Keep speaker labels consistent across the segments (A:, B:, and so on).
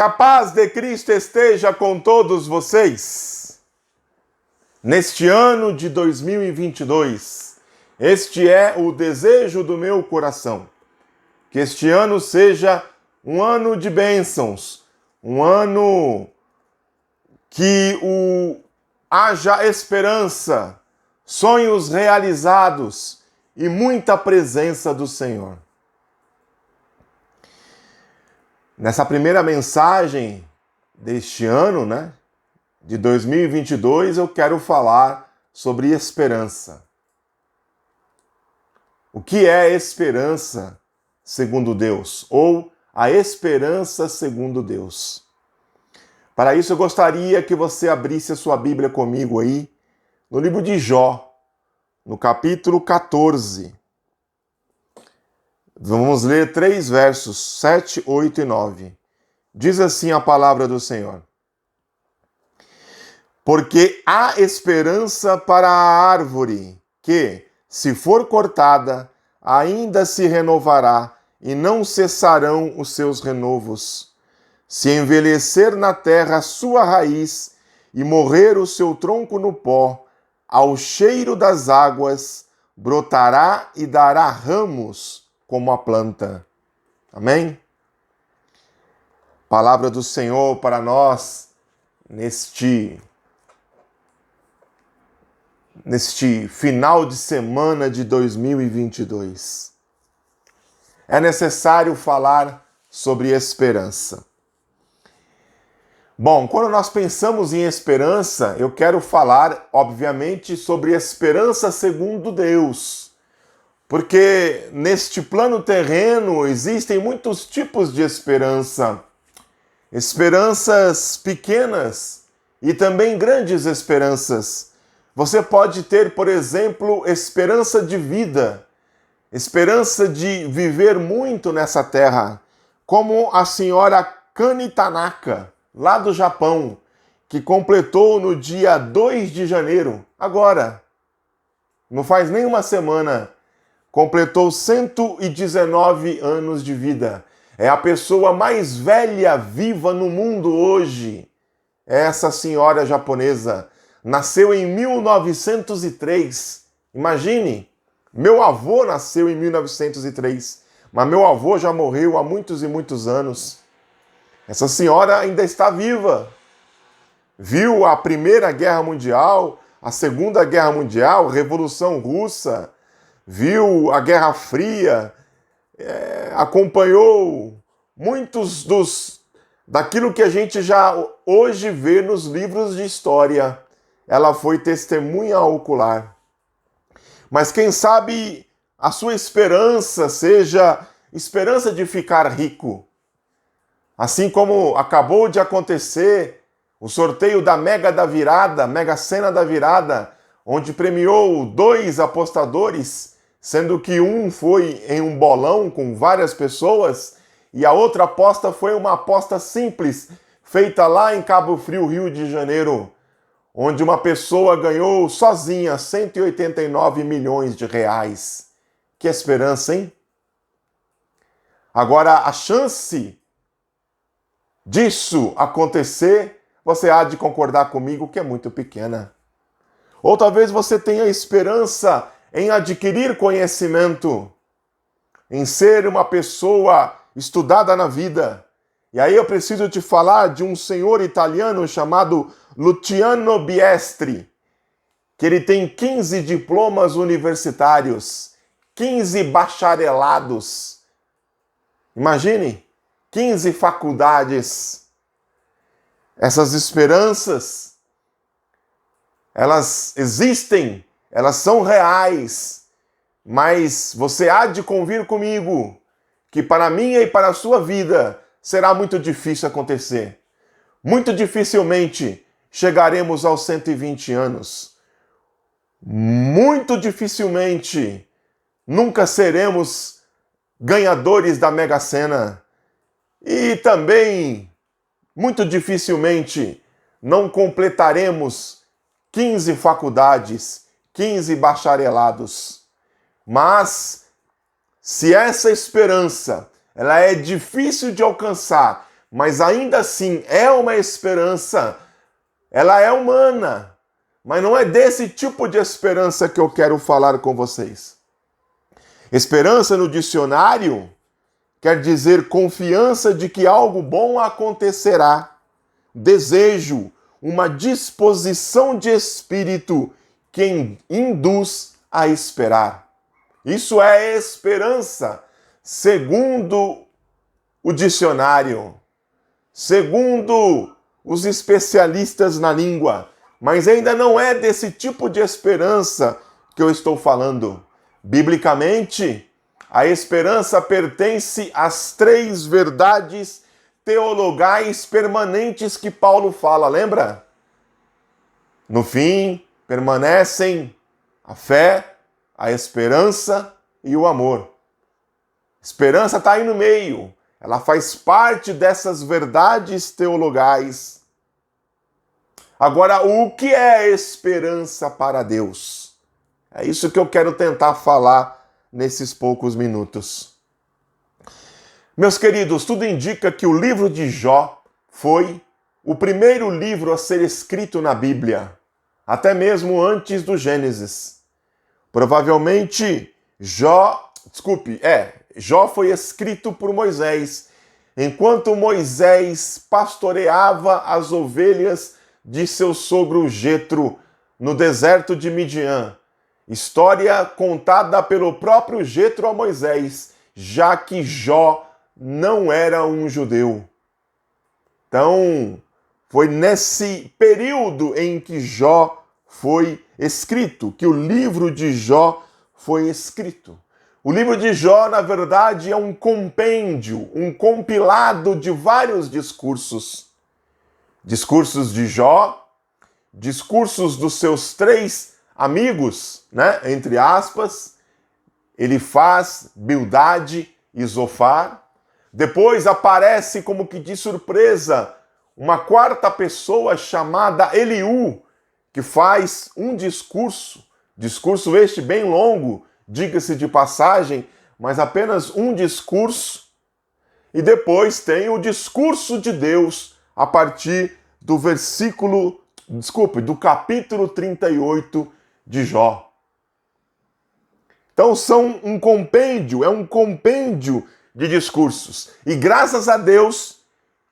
A: Que a paz de Cristo esteja com todos vocês. Neste ano de 2022, este é o desejo do meu coração. Que este ano seja um ano de bênçãos, um ano que haja esperança, sonhos realizados e muita presença do Senhor. Nessa primeira mensagem deste ano, de 2022, eu quero falar sobre esperança. O que é esperança segundo Deus? Ou a esperança segundo Deus? Para isso, eu gostaria que você abrisse a sua Bíblia comigo aí, no livro de Jó, no capítulo 14. Vamos ler 3 versos, 7, 8 e 9. Diz assim a palavra do Senhor. Porque há esperança para a árvore, que, se for cortada, ainda se renovará, e não cessarão os seus renovos. Se envelhecer na terra a sua raiz, e morrer o seu tronco no pó, ao cheiro das águas, brotará e dará ramos, como a planta. Amém? Palavra do Senhor para nós neste final de semana de 2022. É necessário falar sobre esperança. Bom, quando nós pensamos em esperança, eu quero falar, obviamente, sobre esperança segundo Deus. Porque neste plano terreno existem muitos tipos de esperança. Esperanças pequenas e também grandes esperanças. Você pode ter, por exemplo, esperança de vida, esperança de viver muito nessa terra, como a senhora Kani Tanaka, lá do Japão, que completou no dia 2 de janeiro, agora, não faz nem uma semana, completou 119 anos de vida. É a pessoa mais velha viva no mundo hoje. Essa senhora japonesa nasceu em 1903. Imagine, meu avô nasceu em 1903, mas meu avô já morreu há muitos e muitos anos. Essa senhora ainda está viva. Viu a Primeira Guerra Mundial, a Segunda Guerra Mundial, Revolução Russa, viu a Guerra Fria, acompanhou muitos daquilo que a gente já hoje vê nos livros de história. Ela foi testemunha ocular. Mas quem sabe a sua esperança seja esperança de ficar rico. Assim como acabou de acontecer o sorteio da Mega Sena da Virada, onde premiou 2 apostadores, sendo que um foi em um bolão com várias pessoas e a outra aposta foi uma aposta simples, feita lá em Cabo Frio, Rio de Janeiro, onde uma pessoa ganhou sozinha 189 milhões de reais. Que esperança, hein? Agora, a chance disso acontecer, você há de concordar comigo que é muito pequena. Ou talvez você tenha esperança em adquirir conhecimento, em ser uma pessoa estudada na vida. E aí eu preciso te falar de um senhor italiano chamado Luciano Biestri, que ele tem 15 diplomas universitários, 15 bacharelados. Imagine, 15 faculdades. Essas esperanças, elas existem, elas são reais, mas você há de convir comigo que para a minha e para a sua vida será muito difícil acontecer. Muito dificilmente chegaremos aos 120 anos. Muito dificilmente nunca seremos ganhadores da Mega Sena. E também, muito dificilmente, não completaremos 15 faculdades, 15 bacharelados. Mas, se essa esperança ela é difícil de alcançar, mas ainda assim é uma esperança. Ela é humana, mas não é desse tipo de esperança que eu quero falar com vocês. Esperança no dicionário quer dizer confiança de que algo bom acontecerá. Desejo, uma disposição de espírito que induz a esperar. Isso é esperança, segundo o dicionário, segundo os especialistas na língua. Mas ainda não é desse tipo de esperança que eu estou falando. Biblicamente, a esperança pertence às 3 verdades teologais permanentes que Paulo fala, lembra? No fim, permanecem a fé, a esperança e o amor. Esperança está aí no meio. Ela faz parte dessas verdades teologais. Agora, o que é esperança para Deus? É isso que eu quero tentar falar nesses poucos minutos. Meus queridos, tudo indica que o livro de Jó foi o primeiro livro a ser escrito na Bíblia, até mesmo antes do Gênesis. Provavelmente, Jó foi escrito por Moisés, enquanto Moisés pastoreava as ovelhas de seu sogro Jetro no deserto de Midian. História contada pelo próprio Jetro a Moisés, já que Jó não era um judeu. Então, foi nesse período em que Jó foi escrito, que o livro de Jó foi escrito. O livro de Jó, na verdade, é um compêndio, um compilado de vários discursos. Discursos de Jó, discursos dos seus 3 amigos, né? Entre aspas, Elifaz, Bildade e Zofar. Depois aparece como que de surpresa uma 4ª pessoa chamada Eliú, que faz um discurso este bem longo, diga-se de passagem, mas apenas um discurso. E depois tem o discurso de Deus a partir do do capítulo 38 de Jó. Então são um compêndio, é um compêndio de discursos. E graças a Deus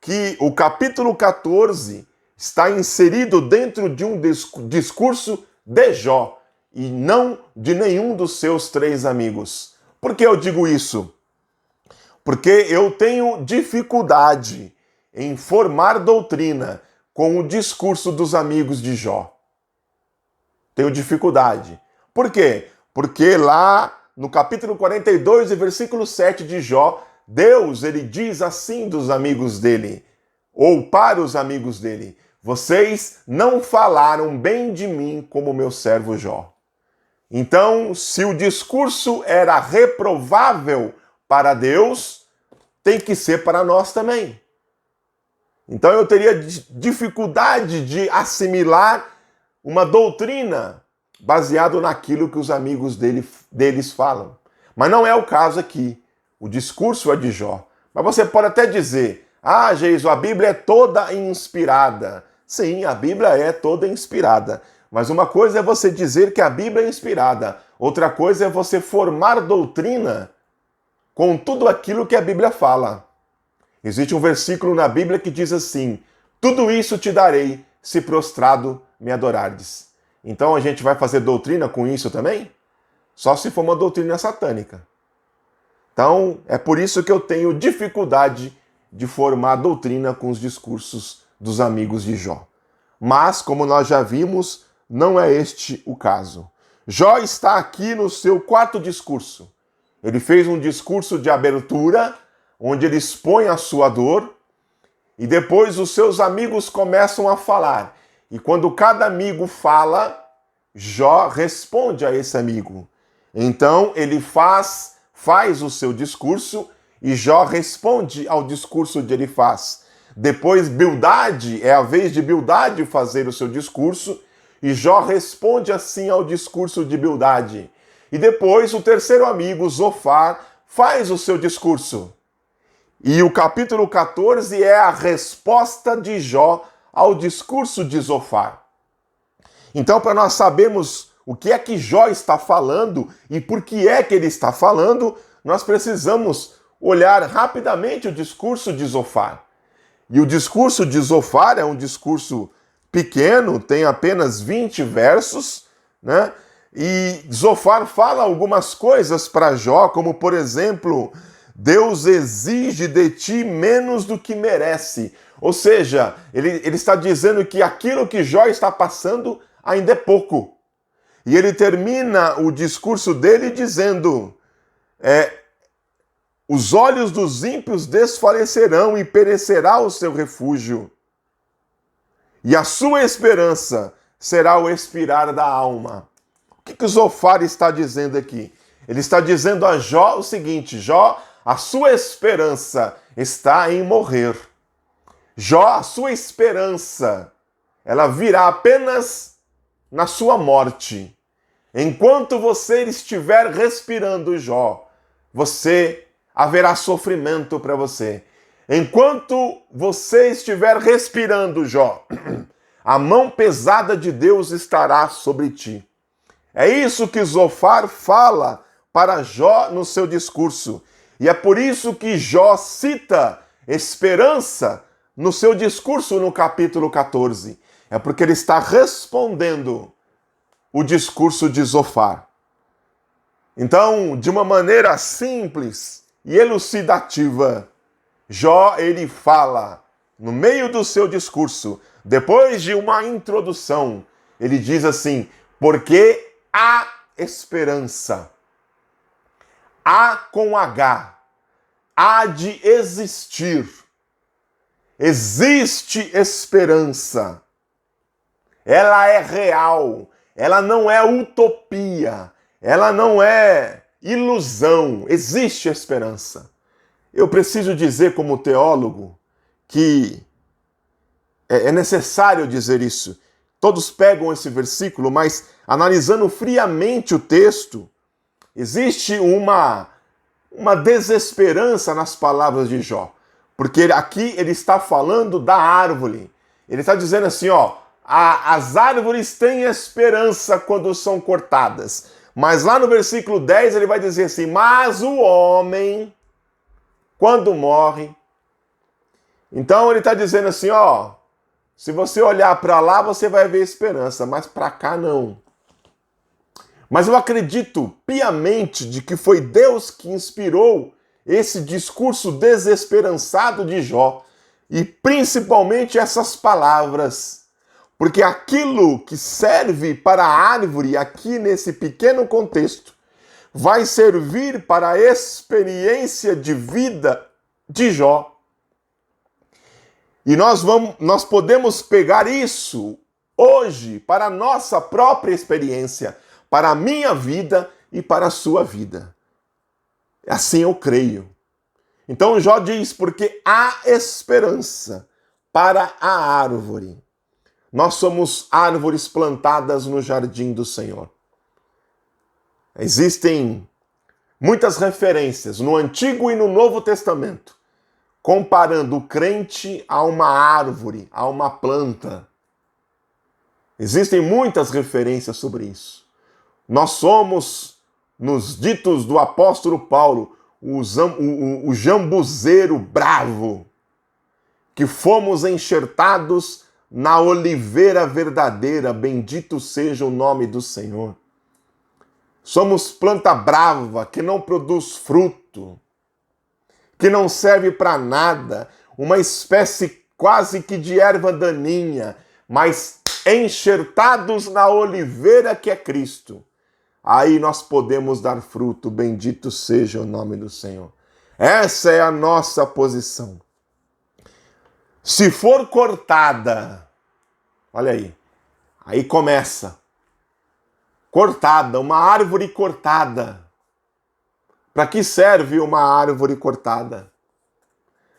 A: que o capítulo 14 está inserido dentro de um discurso de Jó e não de nenhum dos seus 3 amigos. Por que eu digo isso? Porque eu tenho dificuldade em formar doutrina com o discurso dos amigos de Jó. Tenho dificuldade. Por quê? Porque lá no capítulo 42 e versículo 7 de Jó, Deus, ele diz assim dos amigos dele, ou para os amigos dele: vocês não falaram bem de mim como meu servo Jó. Então, se o discurso era reprovável para Deus, tem que ser para nós também. Então eu teria dificuldade de assimilar uma doutrina baseado naquilo que os amigos deles falam. Mas não é o caso aqui. O discurso é de Jó. Mas você pode até dizer: ah, Geiso, a Bíblia é toda inspirada. Sim, a Bíblia é toda inspirada. Mas uma coisa é você dizer que a Bíblia é inspirada. Outra coisa é você formar doutrina com tudo aquilo que a Bíblia fala. Existe um versículo na Bíblia que diz assim: tudo isso te darei, se prostrado me adorardes. Então a gente vai fazer doutrina com isso também? Só se for uma doutrina satânica. Então é por isso que eu tenho dificuldade de formar doutrina com os discursos dos amigos de Jó. Mas, como nós já vimos, não é este o caso. Jó está aqui no seu 4º discurso. Ele fez um discurso de abertura, onde ele expõe a sua dor, e depois os seus amigos começam a falar. E quando cada amigo fala, Jó responde a esse amigo. Então ele faz o seu discurso e Jó responde ao discurso de Elifaz. Depois Bildade, é a vez de Bildade fazer o seu discurso, e Jó responde assim ao discurso de Bildade. E depois o terceiro amigo, Zofar, faz o seu discurso. E o capítulo 14 é a resposta de Jó ao discurso de Zofar. Então, para nós sabermos o que é que Jó está falando e por que é que ele está falando, nós precisamos olhar rapidamente o discurso de Zofar. E o discurso de Zofar é um discurso pequeno, tem apenas 20 versos, né? E Zofar fala algumas coisas para Jó, como por exemplo, Deus exige de ti menos do que merece. Ou seja, ele está dizendo que aquilo que Jó está passando ainda é pouco. E ele termina o discurso dele dizendo: os olhos dos ímpios desfalecerão e perecerá o seu refúgio. E a sua esperança será o expirar da alma. O que Zofar está dizendo aqui? Ele está dizendo a Jó o seguinte: Jó, a sua esperança está em morrer. Jó, a sua esperança, ela virá apenas na sua morte. Enquanto você estiver respirando, Jó, haverá sofrimento para você. Enquanto você estiver respirando, Jó, a mão pesada de Deus estará sobre ti. É isso que Zofar fala para Jó no seu discurso. E é por isso que Jó cita esperança no seu discurso no capítulo 14. É porque ele está respondendo o discurso de Zofar. Então, de uma maneira simples e elucidativa, Jó, ele fala, no meio do seu discurso, depois de uma introdução, ele diz assim: porque há esperança. Há com H. Há de existir. Existe esperança. Ela é real. Ela não é utopia. Ela não é ilusão. Existe esperança. Eu preciso dizer, como teólogo, que é necessário dizer isso. Todos pegam esse versículo, mas analisando friamente o texto, existe uma desesperança nas palavras de Jó. Porque aqui ele está falando da árvore. Ele está dizendo assim, as árvores têm esperança quando são cortadas. Mas lá no versículo 10 ele vai dizer assim: mas o homem, quando morre... Então ele está dizendo assim, se você olhar para lá, você vai ver esperança, mas para cá não. Mas eu acredito piamente de que foi Deus que inspirou esse discurso desesperançado de Jó, e principalmente essas palavras, porque aquilo que serve para a árvore aqui nesse pequeno contexto vai servir para a experiência de vida de Jó. E nós podemos pegar isso hoje para a nossa própria experiência, para a minha vida e para a sua vida. Assim eu creio. Então Jó diz, porque há esperança para a árvore. Nós somos árvores plantadas no jardim do Senhor. Existem muitas referências no Antigo e no Novo Testamento, comparando o crente a uma árvore, a uma planta. Existem muitas referências sobre isso. Nós somos, nos ditos do apóstolo Paulo, o jambuzeiro bravo, que fomos enxertados na oliveira verdadeira, bendito seja o nome do Senhor. Somos planta brava, que não produz fruto, que não serve para nada, uma espécie quase que de erva daninha, mas enxertados na oliveira que é Cristo. Aí nós podemos dar fruto, bendito seja o nome do Senhor. Essa é a nossa posição. Se for cortada, olha aí começa. Cortada, uma árvore cortada. Para que serve uma árvore cortada?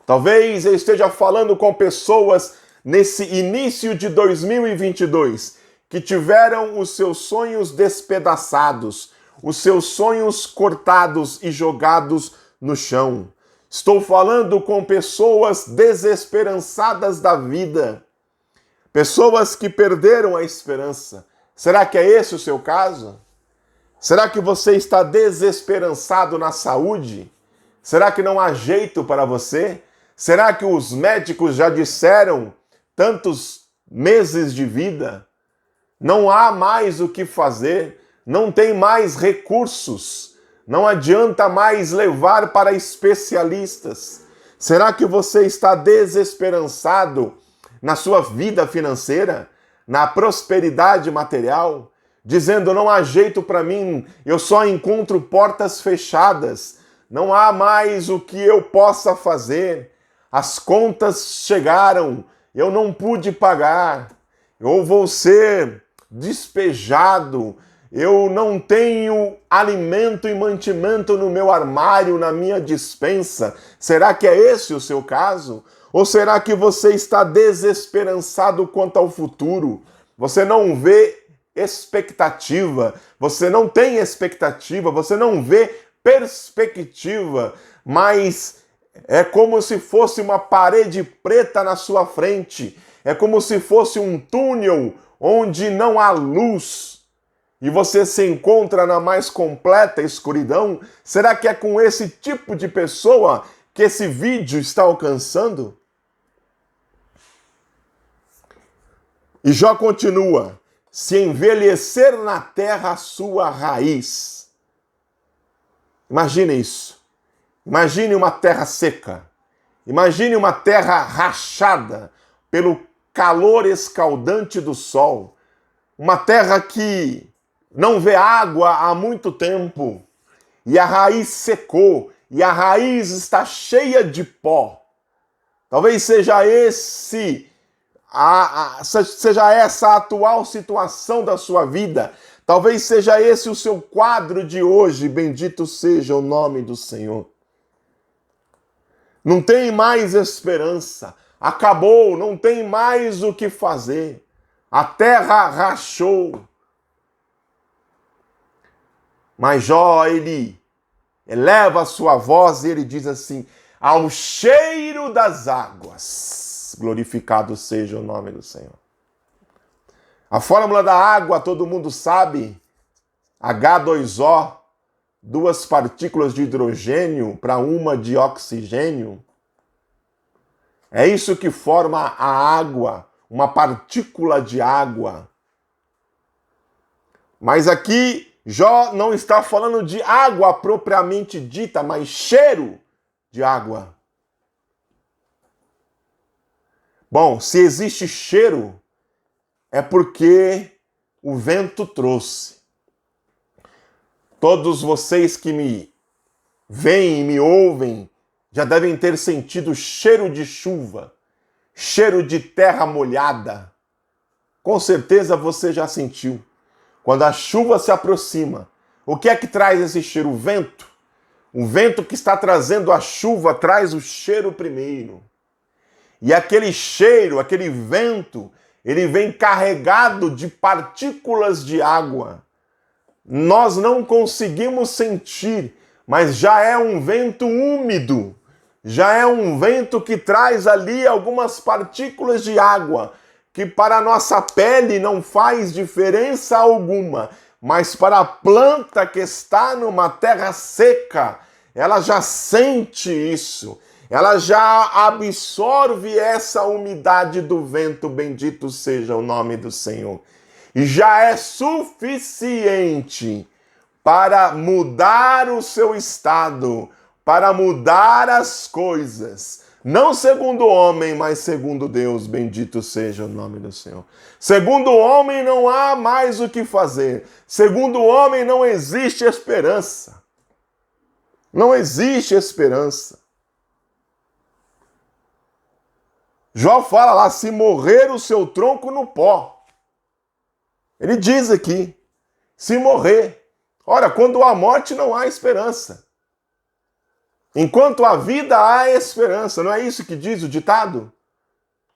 A: Talvez eu esteja falando com pessoas nesse início de 2022 que tiveram os seus sonhos despedaçados, os seus sonhos cortados e jogados no chão. Estou falando com pessoas desesperançadas da vida, pessoas que perderam a esperança. Será que é esse o seu caso? Será que você está desesperançado na saúde? Será que não há jeito para você? Será que os médicos já disseram tantos meses de vida? Não há mais o que fazer, não tem mais recursos, não adianta mais levar para especialistas. Será que você está desesperançado na sua vida financeira, na prosperidade material, dizendo não há jeito para mim, eu só encontro portas fechadas, não há mais o que eu possa fazer, as contas chegaram, eu não pude pagar, eu vou ser despejado, eu não tenho alimento e mantimento no meu armário, na minha despensa. Será que é esse o seu caso? Ou será que você está desesperançado quanto ao futuro? Você não vê expectativa, você não tem expectativa, você não vê perspectiva, mas é como se fosse uma parede preta na sua frente, é como se fosse um túnel onde não há luz e você se encontra na mais completa escuridão. Será que é com esse tipo de pessoa que esse vídeo está alcançando? E Jó continua: se envelhecer na terra a sua raiz. Imagine isso. Imagine uma terra seca. Imagine uma terra rachada pelo calor escaldante do sol. Uma terra que não vê água há muito tempo. E a raiz secou. E a raiz está cheia de pó. Talvez seja seja essa a atual situação da sua vida. Talvez seja esse o seu quadro de hoje. Bendito seja o nome do Senhor. Não tem mais esperança. Acabou, não tem mais o que fazer. A terra rachou. Mas Jó, ele eleva a sua voz e ele diz assim: ao cheiro das águas, glorificado seja o nome do Senhor. A fórmula da água, todo mundo sabe, H2O, 2 partículas de hidrogênio para uma de oxigênio. É isso que forma a água, uma partícula de água. Mas aqui Jó não está falando de água propriamente dita, mas cheiro de água. Bom, se existe cheiro, é porque o vento trouxe. Todos vocês que me veem e me ouvem já devem ter sentido cheiro de chuva, cheiro de terra molhada. Com certeza você já sentiu. Quando a chuva se aproxima, o que é que traz esse cheiro? O vento. O vento que está trazendo a chuva traz o cheiro primeiro. E aquele cheiro, aquele vento, ele vem carregado de partículas de água. Nós não conseguimos sentir, mas já é um vento úmido. Já é um vento que traz ali algumas partículas de água, que para a nossa pele não faz diferença alguma, mas para a planta que está numa terra seca, ela já sente isso, ela já absorve essa umidade do vento, bendito seja o nome do Senhor, e já é suficiente para mudar o seu estado, para mudar as coisas. Não segundo o homem, mas segundo Deus, bendito seja o nome do Senhor. Segundo o homem não há mais o que fazer. Segundo o homem não existe esperança. Não existe esperança. Jó fala lá, se morrer o seu tronco no pó. Ele diz aqui, se morrer. Ora, quando há morte não há esperança. Enquanto há vida, há esperança. Não é isso que diz o ditado?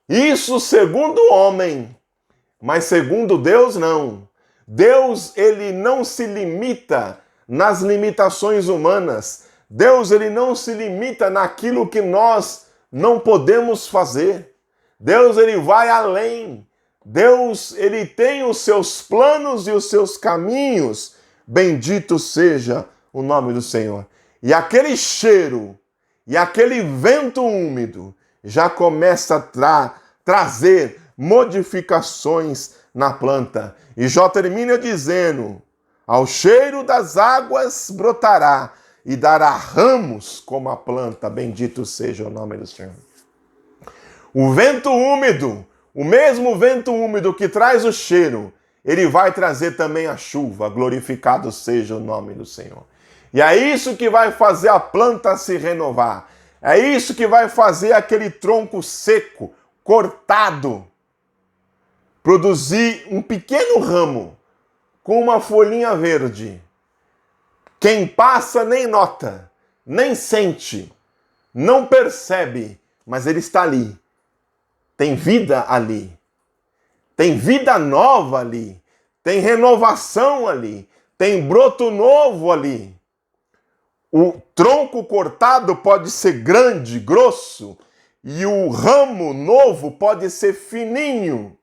A: Isso segundo o homem, mas segundo Deus, não. Deus, ele não se limita nas limitações humanas. Deus, ele não se limita naquilo que nós não podemos fazer. Deus, ele vai além. Deus, ele tem os seus planos e os seus caminhos. Bendito seja o nome do Senhor. E aquele cheiro e aquele vento úmido já começa a trazer modificações na planta. E Jó termina dizendo: ao cheiro das águas brotará e dará ramos como a planta. Bendito seja o nome do Senhor. O vento úmido, o mesmo vento úmido que traz o cheiro, ele vai trazer também a chuva. Glorificado seja o nome do Senhor. E é isso que vai fazer a planta se renovar. É isso que vai fazer aquele tronco seco, cortado, produzir um pequeno ramo com uma folhinha verde. Quem passa nem nota, nem sente, não percebe, mas ele está ali. Tem vida ali. Tem vida nova ali. Tem renovação ali. Tem broto novo ali. O tronco cortado pode ser grande, grosso, e o ramo novo pode ser fininho.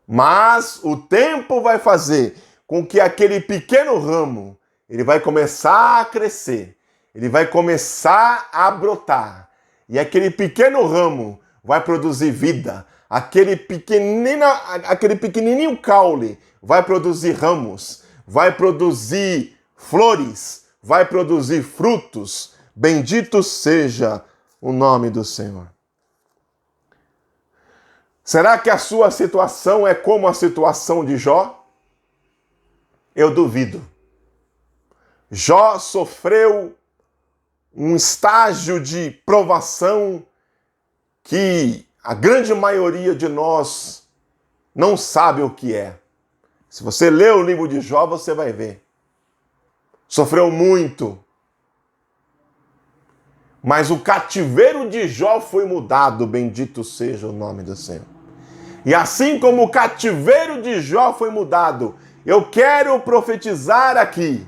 A: Mas o tempo vai fazer com que aquele pequeno ramo, ele vai começar a crescer, ele vai começar a brotar. E aquele pequeno ramo vai produzir vida. Aquele pequenininho caule vai produzir ramos, vai produzir flores, vai produzir frutos. Bendito seja o nome do Senhor. Será que a sua situação é como a situação de Jó? Eu duvido. Jó sofreu um estágio de provação que a grande maioria de nós não sabe o que é. Se você ler o livro de Jó, você vai ver. Sofreu muito. Mas o cativeiro de Jó foi mudado. Bendito seja o nome do Senhor. E assim como o cativeiro de Jó foi mudado, eu quero profetizar aqui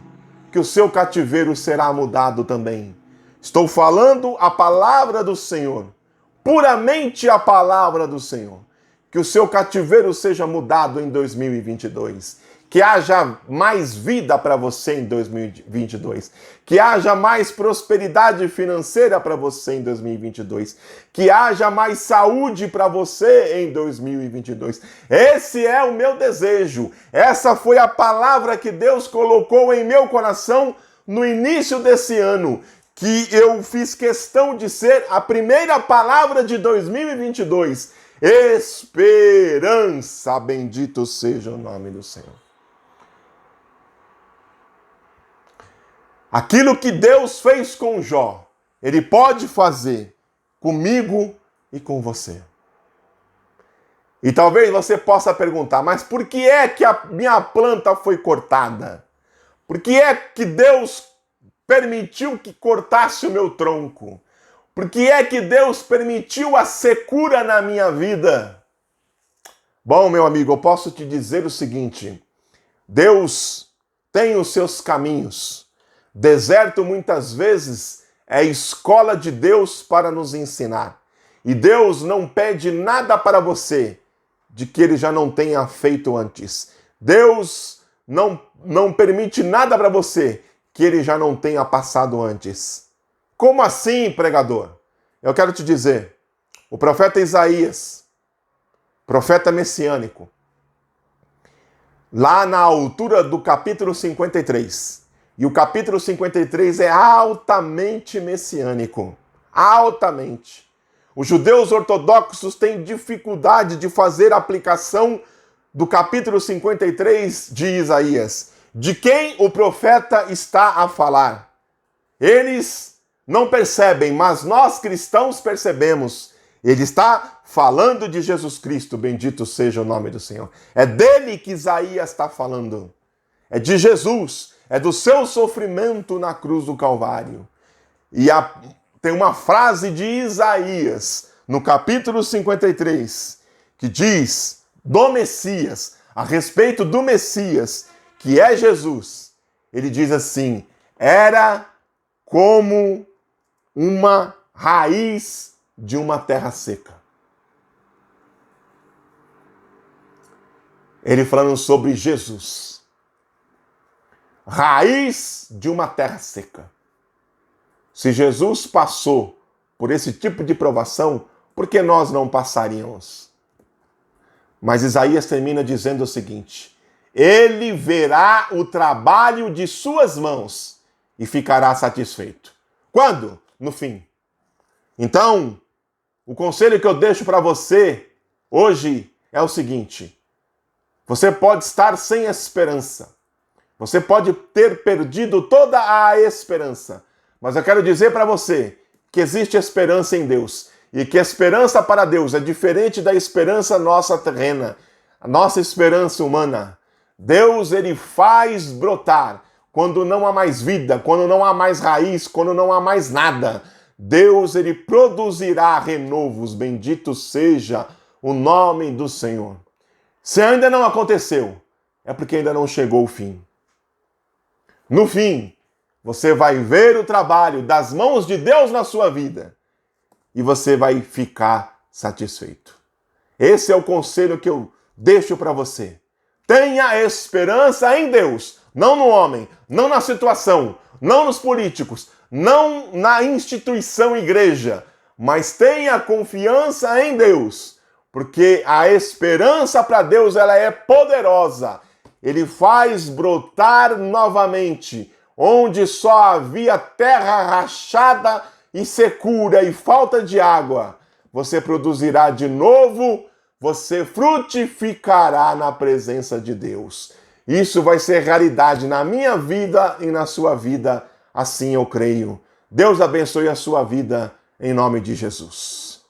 A: que o seu cativeiro será mudado também. Estou falando a palavra do Senhor, puramente a palavra do Senhor. Que o seu cativeiro seja mudado em 2022. Que haja mais vida para você em 2022. Que haja mais prosperidade financeira para você em 2022. Que haja mais saúde para você em 2022. Esse é o meu desejo. Essa foi a palavra que Deus colocou em meu coração no início desse ano. Que eu fiz questão de ser a primeira palavra de 2022. Esperança. Bendito seja o nome do Senhor. Aquilo que Deus fez com Jó, Ele pode fazer comigo e com você. E talvez você possa perguntar, mas por que é que a minha planta foi cortada? Por que é que Deus permitiu que cortasse o meu tronco? Por que é que Deus permitiu a secura na minha vida? Bom, meu amigo, eu posso te dizer o seguinte: Deus tem os seus caminhos. Deserto muitas vezes é escola de Deus para nos ensinar. E Deus não pede nada para você de que Ele já não tenha feito antes. Deus não permite nada para você que Ele já não tenha passado antes. Como assim, pregador? Eu quero te dizer, o profeta Isaías, profeta messiânico, lá na altura do capítulo 53, e o capítulo 53 é altamente messiânico. Altamente. Os judeus ortodoxos têm dificuldade de fazer a aplicação do capítulo 53 de Isaías. De quem o profeta está a falar? Eles não percebem, mas nós cristãos percebemos. Ele está falando de Jesus Cristo, bendito seja o nome do Senhor. É dele que Isaías está falando. É de Jesus. É do seu sofrimento na cruz do Calvário. E tem uma frase de Isaías, no capítulo 53, que diz do Messias, a respeito do Messias, que é Jesus. Ele diz assim: era como uma raiz de uma terra seca. Ele falando sobre Jesus. Raiz de uma terra seca. Se Jesus passou por esse tipo de provação, por que nós não passaríamos? Mas Isaías termina dizendo o seguinte: ele verá o trabalho de suas mãos e ficará satisfeito. Quando? No fim. Então, o conselho que eu deixo para você hoje é o seguinte: você pode estar sem esperança. Você pode ter perdido toda a esperança. Mas eu quero dizer para você que existe esperança em Deus. E que a esperança para Deus é diferente da esperança nossa terrena. A nossa esperança humana. Deus, ele faz brotar quando não há mais vida, quando não há mais raiz, quando não há mais nada. Deus, ele produzirá renovos. Bendito seja o nome do Senhor. Se ainda não aconteceu, é porque ainda não chegou o fim. No fim, você vai ver o trabalho das mãos de Deus na sua vida e você vai ficar satisfeito. Esse é o conselho que eu deixo para você. Tenha esperança em Deus, não no homem, não na situação, não nos políticos, não na instituição igreja, mas tenha confiança em Deus, porque a esperança para Deus ela é poderosa. Ele faz brotar novamente, onde só havia terra rachada e secura e falta de água. Você produzirá de novo, você frutificará na presença de Deus. Isso vai ser realidade na minha vida e na sua vida, assim eu creio. Deus abençoe a sua vida, em nome de Jesus.